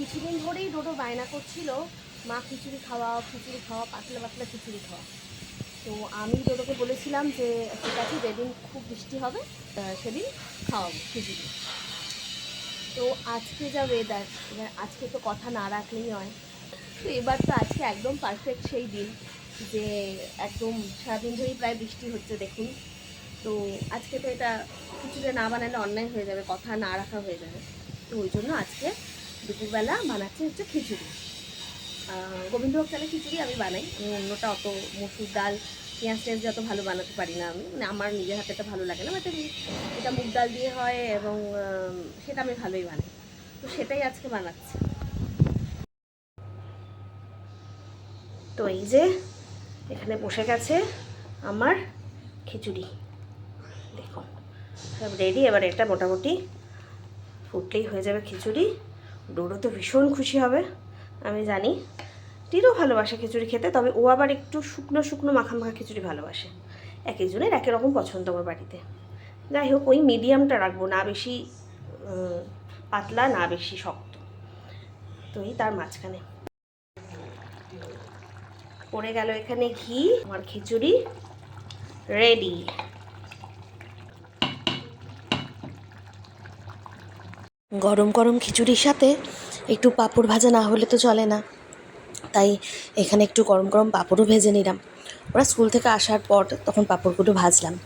কিছুদিন ধরেই ডোডো বায়না করছিল মা খিচুড়ি খাওয়া পাতলা পাতলা খিচুড়ি খাওয়া। তো আমি ডোডোকে বলেছিলাম যে ঠিক আছে, যেদিন খুব বৃষ্টি হবে সেদিন খাওয়াবো খিচুড়ি। তো আজকে যা ওয়েদার, এবার আজকে তো কথা না রাখলেই হয়। তো এবার তো আজকে একদম পারফেক্ট সেই দিন যে একদম সারাদিন ধরেই প্রায় বৃষ্টি হচ্ছে দেখুন। তো আজকে তো এটা খিচুড়ি না বানালে অন্যায় হয়ে যাবে, কথা না রাখা হয়ে যাবে। তো ওই জন্য আজকে দুপুরবেলা বানাচ্ছি হচ্ছে খিচুড়ি। গোবিন্দভোগ চালের খিচুড়ি আমি বানাই, আমি অন্যটা অত মসুর ডাল পেঁয়াজ টেঁয়াজ যত ভালো বানাতে পারি না আমি, মানে আমার নিজের হাতেটা ভালো লাগে না, বাট এটা মুগ ডাল দিয়ে হয় এবং সেটা আমি ভালোই বানাই। তো সেটাই আজকে বানাচ্ছি। তো এই যে এখানে বসে গেছে আমার খিচুড়ি, দেখুন সব রেডি। এবার এটা মোটামুটি ফুটলেই হয়ে যাবে খিচুড়ি। ডোডো তো ভীষণ খুশি হবে, আমি জানি। টিরও ভালোবাসে খিচুড়ি খেতে, তবে ও আবার একটু শুকনো শুকনো মাখা মাখা খিচুড়ি ভালোবাসে। এক একজনের এক রকম পছন্দ আমার বাড়িতে। যাই হোক, ওই মিডিয়ামটা রাখবো, না বেশি পাতলা না বেশি শক্ত। তো এই তার মাঝখানে পড়ে গেল এখানে ঘি। আমার খিচুড়ি রেডি। গরম গরম খিচুড়ির সাথে একটু পাঁপড় ভাজা না হলে তো চলে না, তাই এখানে একটু গরম গরম পাঁপড়ও ভেজে নিলাম। ওরা স্কুল থেকে আসার পর তখন পাঁপড়গুলো ভাজলাম।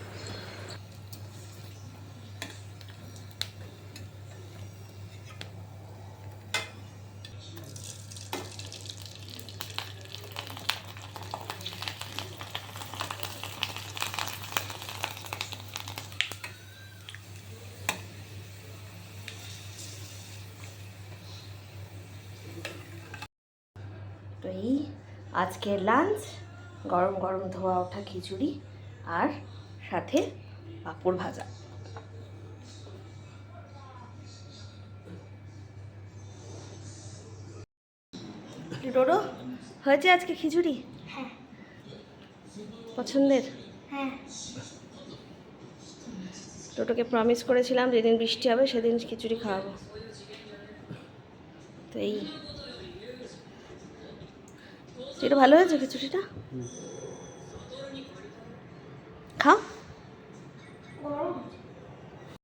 তো এই আজকের লাঞ্চ, গরম গরম ধোয়া ওঠা খিচুড়ি আর সাথে পাঁপড় ভাজা। ডোডো, হয়েছে আজকে খিচুড়ি? হ্যাঁ। পছন্দের? হ্যাঁ। ডোডোকে প্রমিস করেছিলাম যেদিন বৃষ্টি হবে সেদিন খিচুড়ি খাওয়াবো। তো এই এটা ভালো হয়েছে খিচুড়িটা, খাও।